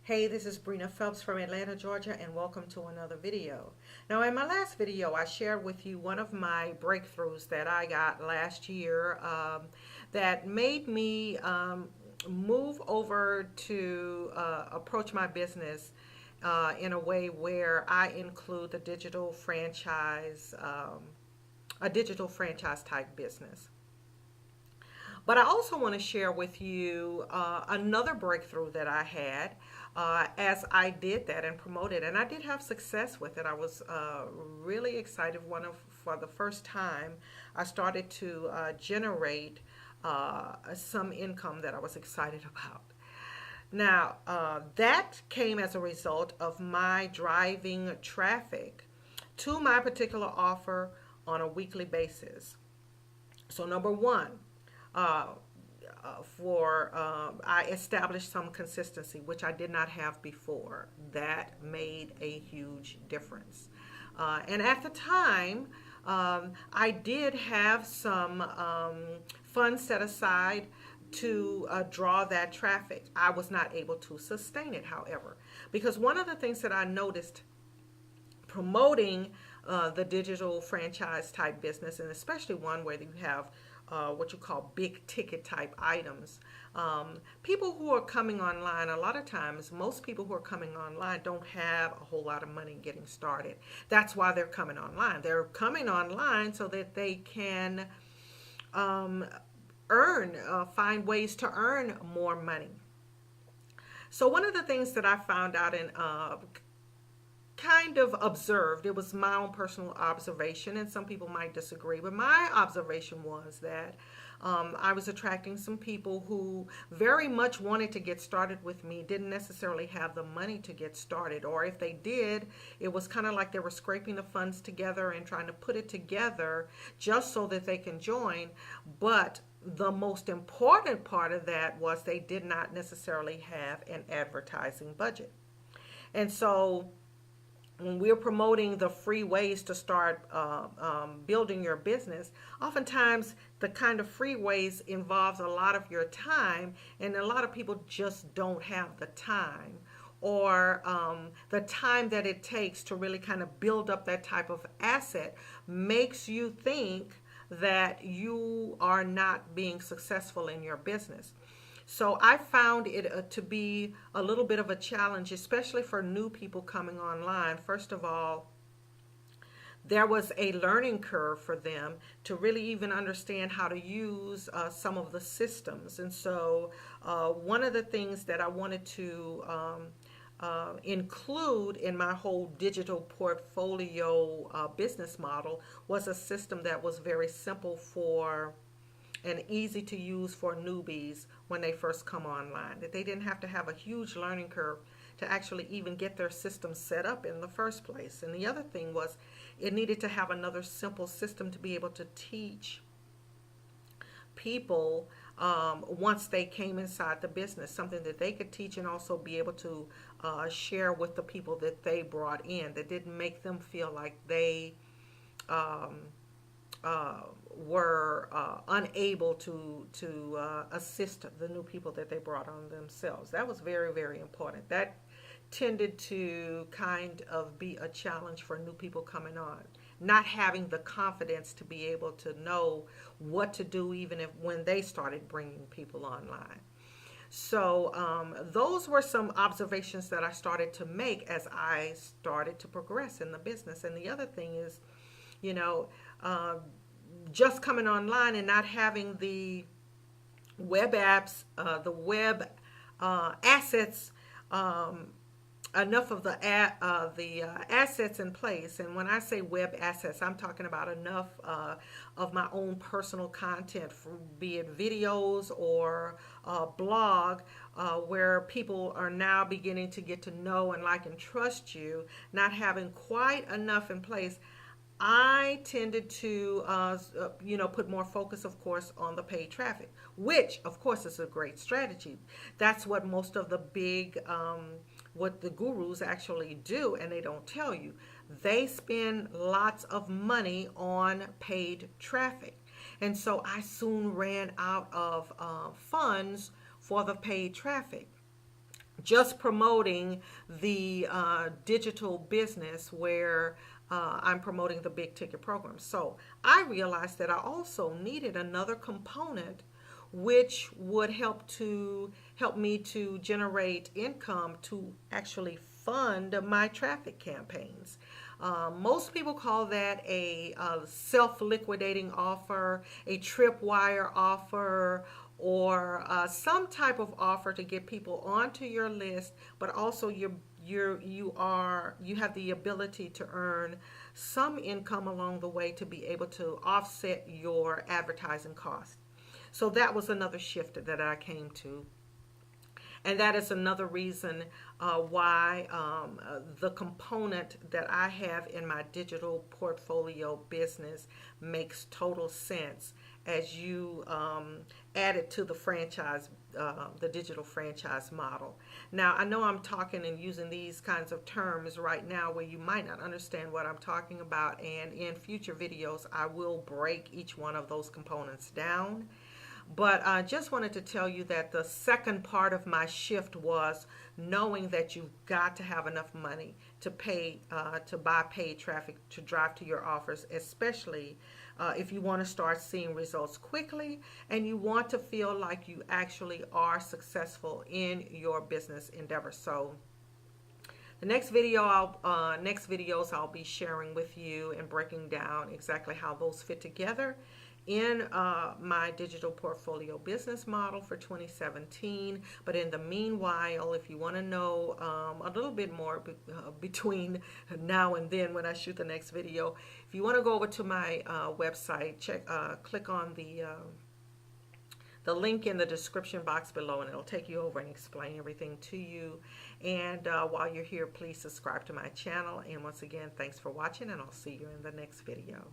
Hey, this is Brena Phelps from Atlanta, Georgia, and welcome to another video. Now, in my last video, I shared with you one of my breakthroughs that I got last year that made me move over to approach my business in a way where I include the digital franchise, a digital franchise type business. But I also want to share with you another breakthrough that I had as I did that and promoted, and I did have success with it. I was really excited. For the first time, I started to generate some income that I was excited about. Now, that came as a result of my driving traffic to my particular offer on a weekly basis. So, number one, uh, for I established some consistency, which I did not have before. That made a huge difference. And at the time, I did have some funds set aside to draw that traffic. I was not able to sustain it, however, because one of the things that I noticed promoting the digital franchise type business, and especially one where you have what you call big ticket type items. People who are coming online, a lot of times, most people who are coming online don't have a whole lot of money getting started. That's why they're coming online. They're coming online so that they can um, find ways to earn more money. So, one of the things that I found out and kind of observed, it was my own personal observation, and some people might disagree, but my observation was that I was attracting some people who very much wanted to get started with me, didn't necessarily have the money to get started, or if they did, it was kind of like they were scraping the funds together and trying to put it together just so that they can join. But the most important part of that was they did not necessarily have an advertising budget. And so when we're promoting the free ways to start building your business, oftentimes the kind of free ways involves a lot of your time, and a lot of people just don't have the time or the time that it takes to really kind of build up that type of asset makes you think that you are not being successful in your business. So I found it to be a little bit of a challenge, especially for new people coming online. First of all, there was a learning curve for them to really even understand how to use some of the systems. And so one of the things that I wanted to include in my whole digital portfolio business model was a system that was very simple for and easy to use for newbies when they first come online. That they didn't have to have a huge learning curve to actually even get their system set up in the first place. And the other thing was it needed to have another simple system to be able to teach people once they came inside the business, something that they could teach and also be able to share with the people that they brought in, that didn't make them feel like they um, were unable to assist the new people that they brought on themselves. That was very, very important. That tended to kind of be a challenge for new people coming on, not having the confidence to be able to know what to do even if when they started bringing people online. So those were some observations that I started to make as I started to progress in the business. And the other thing is, you know, just coming online and not having the web apps, the web assets, enough of the assets in place. And when I say web assets, I'm talking about enough of my own personal content, be it videos or blog, where people are now beginning to get to know and like and trust you, not having quite enough in place. I tended to, put more focus, of course, on the paid traffic, which, of course, is a great strategy. That's what most of the big, what the gurus actually do, and they don't tell you. They spend lots of money on paid traffic. And so I soon ran out of funds for the paid traffic. just promoting the digital business where I'm promoting the big ticket program. So I realized that I also needed another component which would help me to generate income to actually fund my traffic campaigns. Most people call that a self-liquidating offer, a tripwire offer, or some type of offer to get people onto your list, but also you have the ability to earn some income along the way to be able to offset your advertising costs. So that was another shift that I came to. And that is another reason why the component that I have in my digital portfolio business makes total sense as you add it to the franchise, the digital franchise model. Now, I know I'm talking and using these kinds of terms right now where you might not understand what I'm talking about, and in future videos, I will break each one of those components down. But I just wanted to tell you that the second part of my shift was knowing that you've got to have enough money to pay, to buy paid traffic to drive to your offers, especially if you want to start seeing results quickly and you want to feel like you actually are successful in your business endeavor. So the next videos I'll be sharing with you and breaking down exactly how those fit together in my digital portfolio business model for 2017. But in the meanwhile, if you want to know a little bit more between now and then when I shoot the next video, if you want to go over to my website, click on the link in the description box below, and it'll take you over and explain everything to you. And while you're here, please subscribe to my channel. And once again, thanks for watching, and I'll see you in the next video.